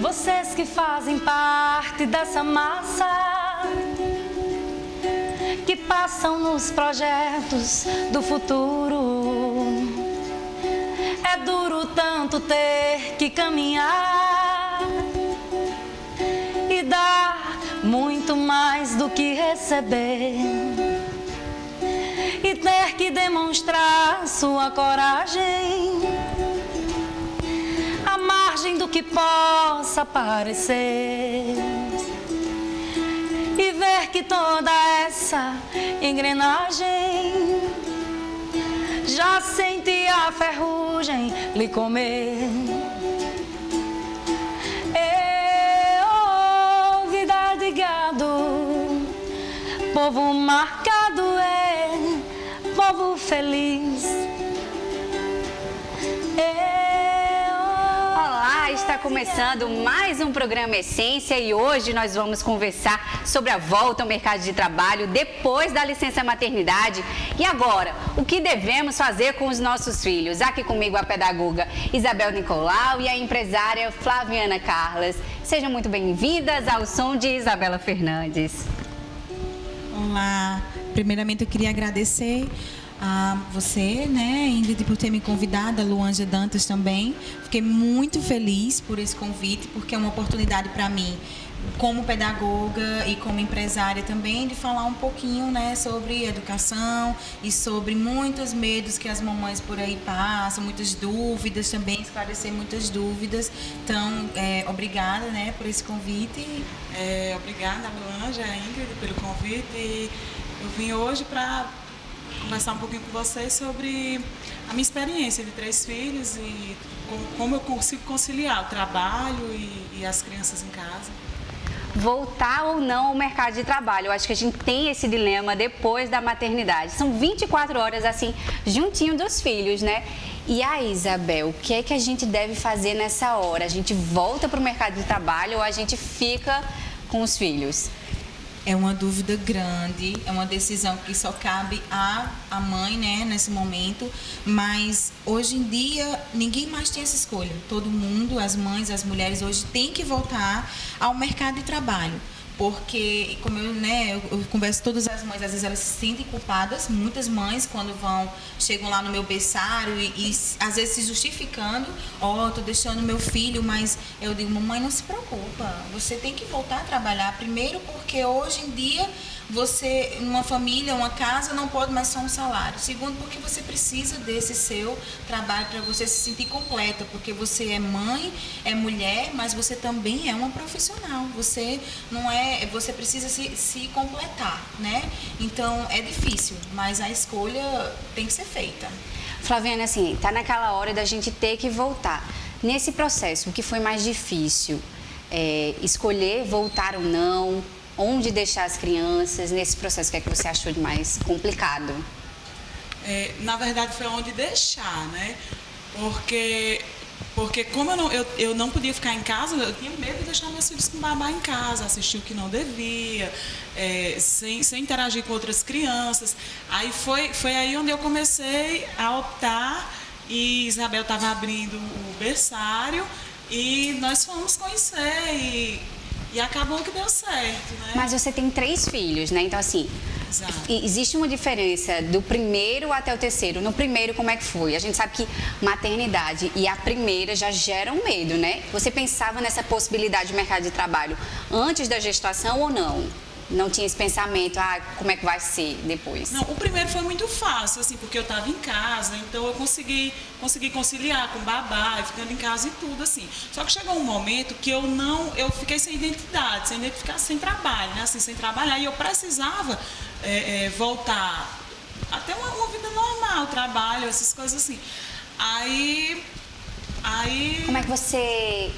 Vocês que fazem parte dessa massa, que passam nos projetos do futuro. É duro tanto ter que caminhar e dar muito mais do que receber, e ter que demonstrar sua coragem à margem do que possa parecer, e ver que toda essa engrenagem já sente a ferrugem lhe comer. Vida de gado, povo marcado é povo feliz. Olá, está começando mais um programa Essência e hoje nós vamos conversar sobre a volta ao mercado de trabalho depois da licença maternidade. E agora, o que devemos fazer com os nossos filhos? Aqui comigo a pedagoga Isabel Nicolau e a empresária Flaviana Carlas. Sejam muito bem-vindas ao som de Isabela Fernandes. Olá, primeiramente eu queria agradecer a você, né, Ingrid, por ter me convidado, a Luanja Dantas também. Fiquei muito feliz por esse convite, porque é uma oportunidade para mim, como pedagoga e como empresária também, de falar um pouquinho, né, sobre educação e sobre muitos medos que as mamães por aí passam, muitas dúvidas também, esclarecer muitas dúvidas. Então, obrigada, né, por esse convite. Obrigada, Luanja, Ingrid, pelo convite. Eu vim hoje para conversar um pouquinho com vocês sobre a minha experiência de 3 filhos e como eu consigo conciliar o trabalho e as crianças em casa. Voltar ou não ao mercado de trabalho. Eu acho que a gente tem esse dilema depois da maternidade. São 24 horas assim, juntinho dos filhos, né? E aí, Isabel, o que é que a gente deve fazer nessa hora? A gente volta para o mercado de trabalho ou a gente fica com os filhos? É uma dúvida grande, é uma decisão que só cabe à mãe, né, nesse momento, mas hoje em dia ninguém mais tem essa escolha. Todo mundo, as mães, as mulheres hoje têm que voltar ao mercado de trabalho. Porque, como eu converso com todas as mães, às vezes elas se sentem culpadas, muitas mães quando chegam lá no meu berçário e às vezes se justificando, tô deixando meu filho, mas eu digo, mamãe, não se preocupa, você tem que voltar a trabalhar, primeiro porque hoje em dia você, uma família, uma casa, não pode mais só um salário. Segundo, porque você precisa desse seu trabalho para você se sentir completa, porque você é mãe, é mulher, mas você também é uma profissional. Você não é, você precisa se completar, né? Então é difícil, mas a escolha tem que ser feita. Flaviana, assim, tá naquela hora da gente ter que voltar. Nesse processo, o que foi mais difícil? Escolher voltar ou não? Onde deixar as crianças? Nesse processo, o que é que você achou de mais complicado? Na verdade, foi onde deixar, né? Porque como eu não podia ficar em casa, eu tinha medo de deixar meus filhos com babá em casa, assistir o que não devia, sem interagir com outras crianças. Aí foi aí onde eu comecei a optar, e Isabel estava abrindo o berçário e nós fomos conhecer e acabou que deu certo, né? Mas você tem 3 filhos, né? Então, assim, existe uma diferença do primeiro até o terceiro. No primeiro, como é que foi? A gente sabe que maternidade e a primeira já geram medo, né? Você pensava nessa possibilidade de mercado de trabalho antes da gestação ou não? Não tinha esse pensamento, como é que vai ser depois? Não, o primeiro foi muito fácil, assim, porque eu estava em casa, então eu consegui conciliar com babá, ficando em casa e tudo, assim. Só que chegou um momento que eu fiquei sem identidade, sem trabalho, né, assim, sem trabalhar, e eu precisava voltar até uma vida normal, trabalho, essas coisas assim. Aí... Como é que você...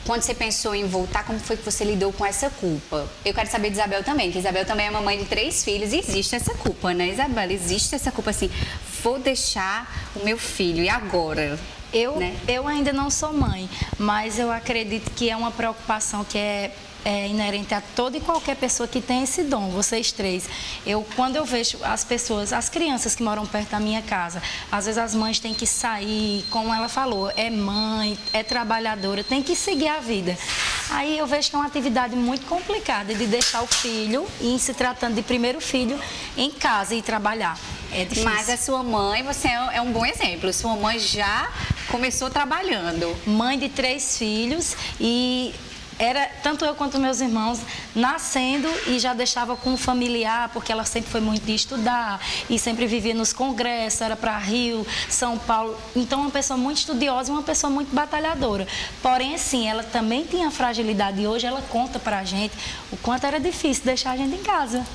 Quando você pensou em voltar, como foi que você lidou com essa culpa? Eu quero saber de Isabel também, que Isabel também é mamãe de 3 filhos e existe essa culpa, né, Isabel? Existe essa culpa assim, vou deixar o meu filho, e agora? Eu ainda não sou mãe, mas eu acredito que é uma preocupação que é é inerente a toda e qualquer pessoa que tem esse dom, vocês três. Quando eu vejo as pessoas, as crianças que moram perto da minha casa, às vezes as mães têm que sair, como ela falou, é mãe, é trabalhadora, tem que seguir a vida. Aí eu vejo que é uma atividade muito complicada de deixar o filho, e se tratando de primeiro filho, em casa e trabalhar. É difícil. Mas a sua mãe, você é um bom exemplo. Sua mãe já começou trabalhando. Mãe de 3 filhos e era tanto eu quanto meus irmãos nascendo e já deixava com um familiar, porque ela sempre foi muito de estudar e sempre vivia nos congressos, era para Rio, São Paulo. Então, uma pessoa muito estudiosa e uma pessoa muito batalhadora. Porém, assim, ela também tinha fragilidade e hoje ela conta pra gente o quanto era difícil deixar a gente em casa.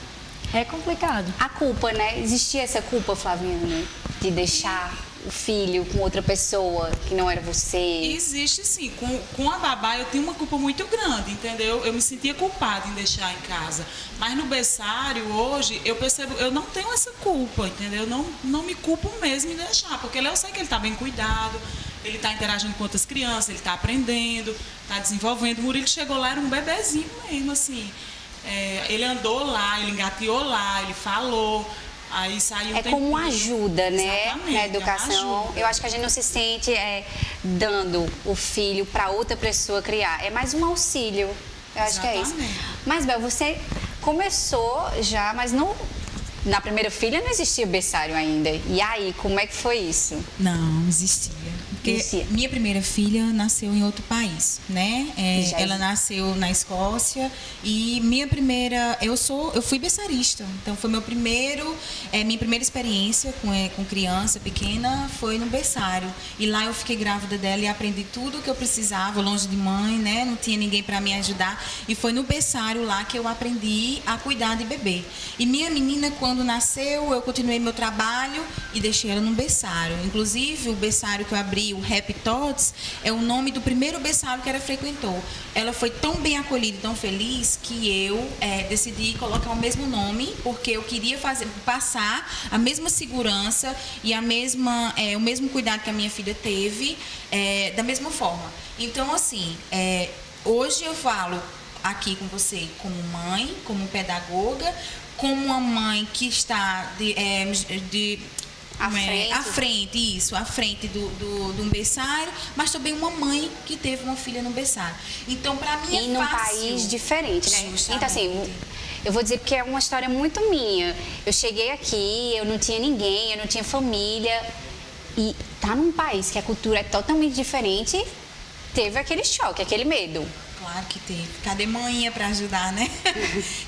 É complicado. A culpa, né? Existia essa culpa, Flaviana, de deixar o filho com outra pessoa que não era você? Existe sim. Com a babá eu tenho uma culpa muito grande, entendeu? Eu me sentia culpada em deixar em casa. Mas no berçário, hoje, eu percebo, eu não tenho essa culpa, entendeu? Não me culpo mesmo em deixar, porque eu sei que ele está bem cuidado, ele está interagindo com outras crianças, ele está aprendendo, está desenvolvendo. O Murilo chegou lá, era um bebezinho mesmo, assim. Ele andou lá, ele engateou lá, ele falou, aí saiu É como uma ajuda, né? Exatamente, Na é uma educação. ajuda. Eu acho que a gente não se sente dando o filho para outra pessoa criar. É mais um auxílio. Eu acho que é isso. Exatamente. Mas, Bel, você começou já, mas não... Na primeira filha não existia berçário ainda. E aí, como é que foi isso? Não existia. Porque Existia. minha primeira filha nasceu em outro país, né? Já Ela existe. nasceu na Escócia e minha primeira, eu fui berçarista. Então foi minha primeira experiência com criança pequena foi no berçário. E lá eu fiquei grávida dela e aprendi tudo o que eu precisava, longe de mãe, né? Não tinha ninguém para me ajudar. E foi no berçário lá que eu aprendi a cuidar de bebê. E minha menina, quando nasceu, eu continuei meu trabalho e deixei ela no berçário. Inclusive, o berçário que eu abri, o Happy Tots, é o nome do primeiro berçário que ela frequentou. Ela foi tão bem acolhida, tão feliz, que eu decidi colocar o mesmo nome, porque eu queria passar a mesma segurança e o mesmo cuidado que a minha filha teve, da mesma forma. Então, assim, hoje eu falo aqui com você como mãe, como pedagoga, como uma mãe que está à frente de um berçário, mas também uma mãe que teve uma filha no berçário. Então, para mim é E num fácil. país diferente, né? Justamente. Então, assim, eu vou dizer porque é uma história muito minha. Eu cheguei aqui, eu não tinha ninguém, eu não tinha família. E tá num país que a cultura é totalmente diferente, teve aquele choque, aquele medo. Claro que teve. Cadê manhã para ajudar, né?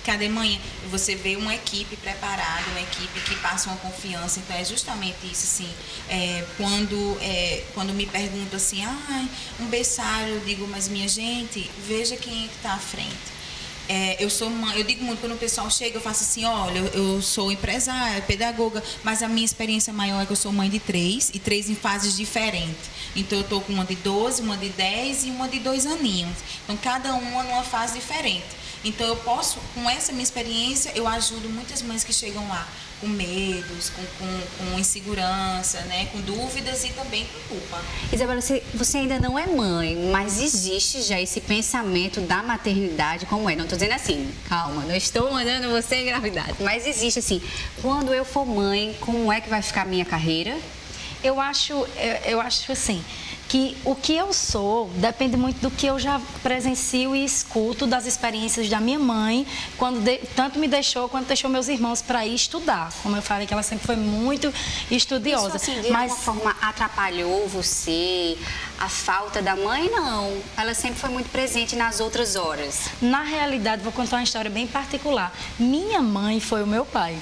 Cadê manhã? Você vê uma equipe preparada, uma equipe que passa uma confiança. Então, é justamente isso, assim. Quando me perguntam assim, um berçário, eu digo, mas minha gente, veja quem é que está à frente. Eu sou mãe, eu digo muito quando o pessoal chega, eu faço assim, olha, eu sou empresária, pedagoga, mas a minha experiência maior é que eu sou mãe de 3 e 3 em fases diferentes. Então eu estou com uma de 12, uma de 10 e uma de 2 aninhos. Então cada uma numa fase diferente. Então eu posso, com essa minha experiência, eu ajudo muitas mães que chegam lá com medos, com insegurança, né, com dúvidas e também com culpa. Isabela, você ainda não é mãe, mas existe já esse pensamento da maternidade como é. Não estou dizendo assim, calma, não estou mandando você engravidar, mas existe assim, quando eu for mãe, como é que vai ficar a minha carreira? Eu acho assim, que o que eu sou depende muito do que eu já presencio e escuto das experiências da minha mãe, quando tanto me deixou quanto deixou meus irmãos para ir estudar. Como eu falei, que ela sempre foi muito estudiosa. Isso, assim, de alguma forma atrapalhou você? A falta da mãe, não. Ela sempre foi muito presente nas outras horas. Na realidade, vou contar uma história bem particular. Minha mãe foi o meu pai.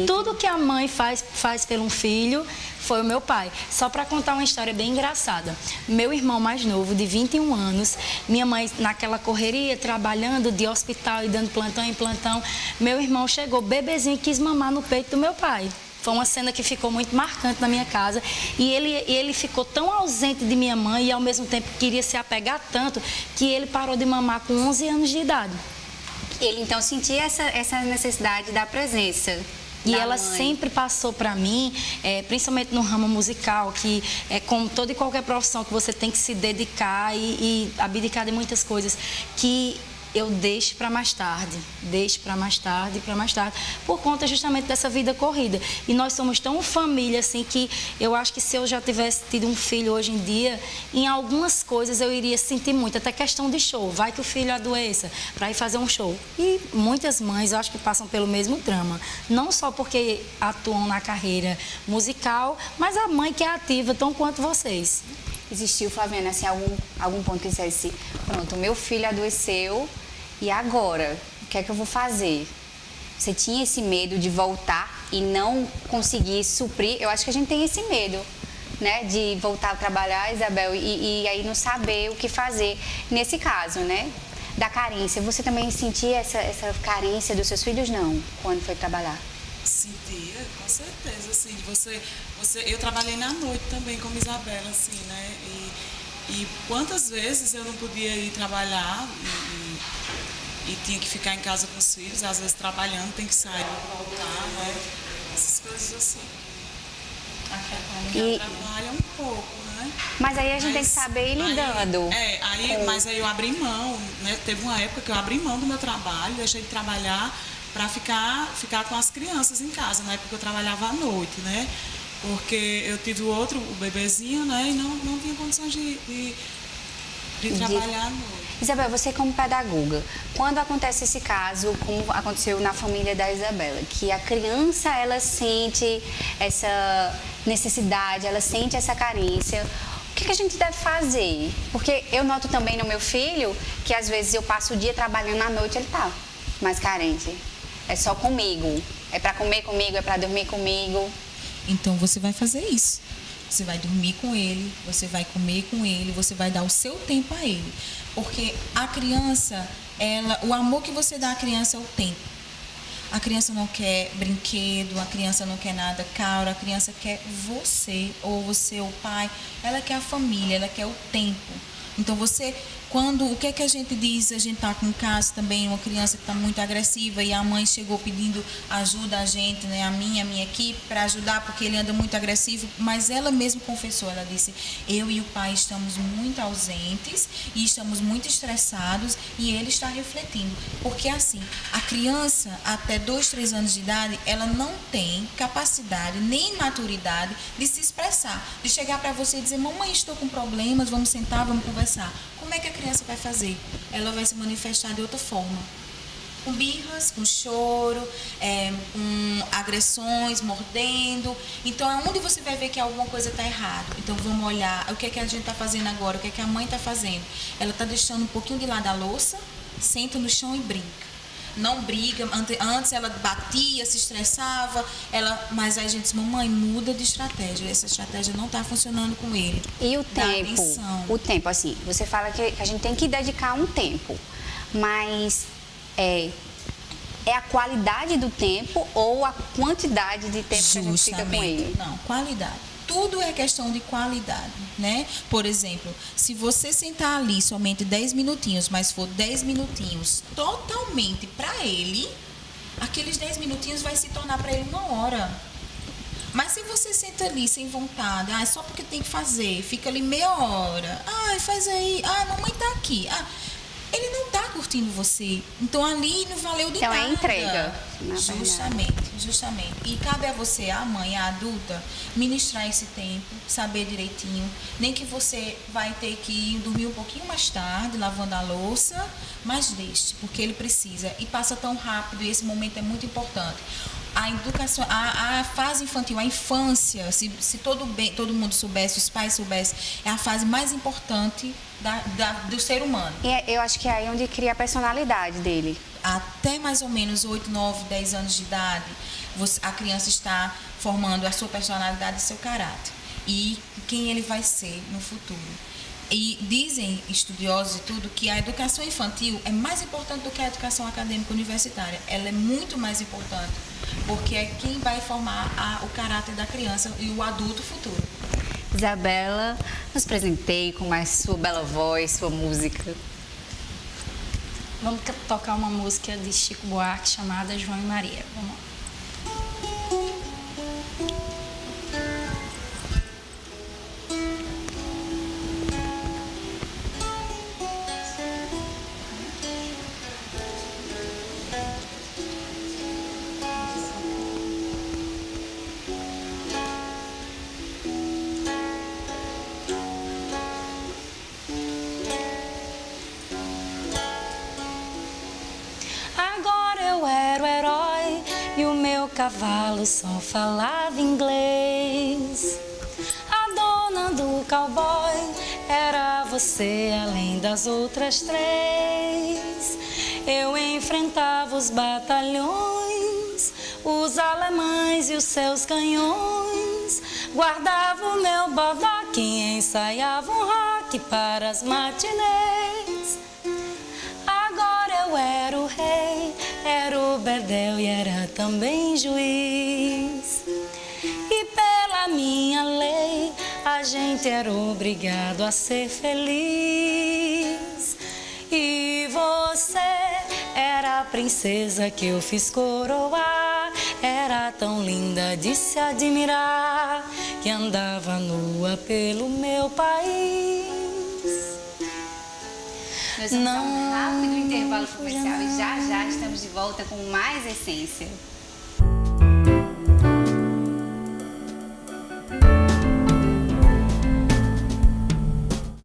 Tudo que a mãe faz pelo filho foi o meu pai. Só para contar uma história bem engraçada. Meu irmão mais novo, de 21 anos, minha mãe naquela correria, trabalhando de hospital e dando plantão em plantão, meu irmão chegou bebezinho e quis mamar no peito do meu pai. Foi uma cena que ficou muito marcante na minha casa. E ele ficou tão ausente de minha mãe e ao mesmo tempo queria se apegar tanto que ele parou de mamar com 11 anos de idade. Ele então sentia essa necessidade da presença. E ela sempre passou para mim, principalmente no ramo musical, que é como toda e qualquer profissão que você tem que se dedicar e abdicar de muitas coisas, que eu deixo para mais tarde, por conta justamente dessa vida corrida. E nós somos tão família, assim, que eu acho que se eu já tivesse tido um filho hoje em dia, em algumas coisas eu iria sentir muito, até questão de show. Vai que o filho adoeça para ir fazer um show. E muitas mães, eu acho que passam pelo mesmo drama. Não só porque atuam na carreira musical, mas a mãe que é ativa, tão quanto vocês. Existiu, Flaviana, assim, algum ponto que dissesse, pronto, meu filho adoeceu e agora? O que é que eu vou fazer? Você tinha esse medo de voltar e não conseguir suprir? Eu acho que a gente tem esse medo, né? De voltar a trabalhar, Isabel, e aí não saber o que fazer. Nesse caso, né? Da carência. Você também sentia essa carência dos seus filhos, não? Quando foi trabalhar? Sentia, com certeza, assim, eu trabalhei na noite também como Isabela, assim, né, e quantas vezes eu não podia ir trabalhar e tinha que ficar em casa com os filhos, às vezes trabalhando, tem que sair, voltar, né, essas coisas assim, que atrapalham um pouco, né. Mas aí a gente tem que saber ir lidando. Mas aí eu abri mão, né, teve uma época que eu abri mão do meu trabalho, deixei de trabalhar para ficar com as crianças em casa, na época eu trabalhava à noite, né? Porque eu tive o bebezinho, né? E não tinha condições de trabalhar à noite. Isabel, você como pedagoga, quando acontece esse caso, como aconteceu na família da Isabela, que a criança, ela sente essa necessidade, ela sente essa carência, o que a gente deve fazer? Porque eu noto também no meu filho que às vezes eu passo o dia trabalhando à noite, ele tá mais carente. É só comigo. É para comer comigo, é para dormir comigo. Então você vai fazer isso. Você vai dormir com ele, você vai comer com ele, você vai dar o seu tempo a ele. Porque a criança, o amor que você dá à criança é o tempo. A criança não quer brinquedo, a criança não quer nada caro, a criança quer você, ou você, o pai. Ela quer a família, ela quer o tempo. Então o que é que a gente diz? A gente está com um caso também, uma criança que está muito agressiva e a mãe chegou pedindo ajuda a gente, né, a minha equipe, para ajudar, porque ele anda muito agressivo, mas ela mesma confessou, ela disse, eu e o pai estamos muito ausentes e estamos muito estressados e ele está refletindo, porque assim, a criança até 2, 3 anos de idade, ela não tem capacidade nem maturidade de se expressar, de chegar para você e dizer, mamãe, estou com problemas, vamos sentar, vamos conversar. Como é que a criança vai fazer? Ela vai se manifestar de outra forma. Com birras, com choro, com agressões, mordendo. Então, aonde você vai ver que alguma coisa está errada? Então, vamos olhar o que é que a gente está fazendo agora, o que é que a mãe está fazendo. Ela está deixando um pouquinho de lado a louça, senta no chão e brinca. Não briga, antes ela batia, se estressava, mas aí a gente disse, mamãe, muda de estratégia, essa estratégia não está funcionando com ele. E o tempo? O tempo, assim, você fala que a gente tem que dedicar um tempo, mas é a qualidade do tempo ou a quantidade de tempo que a gente fica com ele? Não, qualidade. Tudo é questão de qualidade, né? Por exemplo, se você sentar ali somente 10 minutinhos, mas for 10 minutinhos totalmente para ele, aqueles 10 minutinhos vai se tornar para ele 1 hora. Mas se você senta ali sem vontade, só porque tem que fazer, fica ali meia hora, faz aí, mamãe tá aqui, ele não tá curtindo você. Então ali não valeu de nada. Então é entrega. Justamente. E cabe a você, a mãe, a adulta, ministrar esse tempo, saber direitinho. Nem que você vai ter que dormir um pouquinho mais tarde, lavando a louça, mas deixe, porque ele precisa. E passa tão rápido e esse momento é muito importante. A educação, a fase infantil, a infância, se todo mundo soubesse, os pais soubessem, é a fase mais importante do ser humano. E eu acho que é aí onde cria a personalidade dele. Até mais ou menos 8, 9, 10 anos de idade, a criança está formando a sua personalidade e seu caráter. E quem ele vai ser no futuro. E dizem estudiosos e tudo que a educação infantil é mais importante do que a educação acadêmica universitária. Ela é muito mais importante, porque é quem vai formar o caráter da criança e o adulto futuro. Isabela, nos presentei com mais sua bela voz, sua música. Vamos tocar uma música de Chico Buarque chamada João e Maria. Vamos lá. cavalo só falava inglês. A dona do cowboy era você, além das outras três. Eu enfrentava os batalhões, os alemães e os seus canhões. Guardava o meu bodoque e ensaiava um rock para as matinês. Agora eu era o rei, era o bordel e era também juiz. E pela minha lei, a gente era obrigado a ser feliz. E você era a princesa que eu fiz coroar. Era tão linda de se admirar, que andava nua pelo meu país. Nós vamos a um rápido intervalo comercial e já estamos de volta com mais Essência.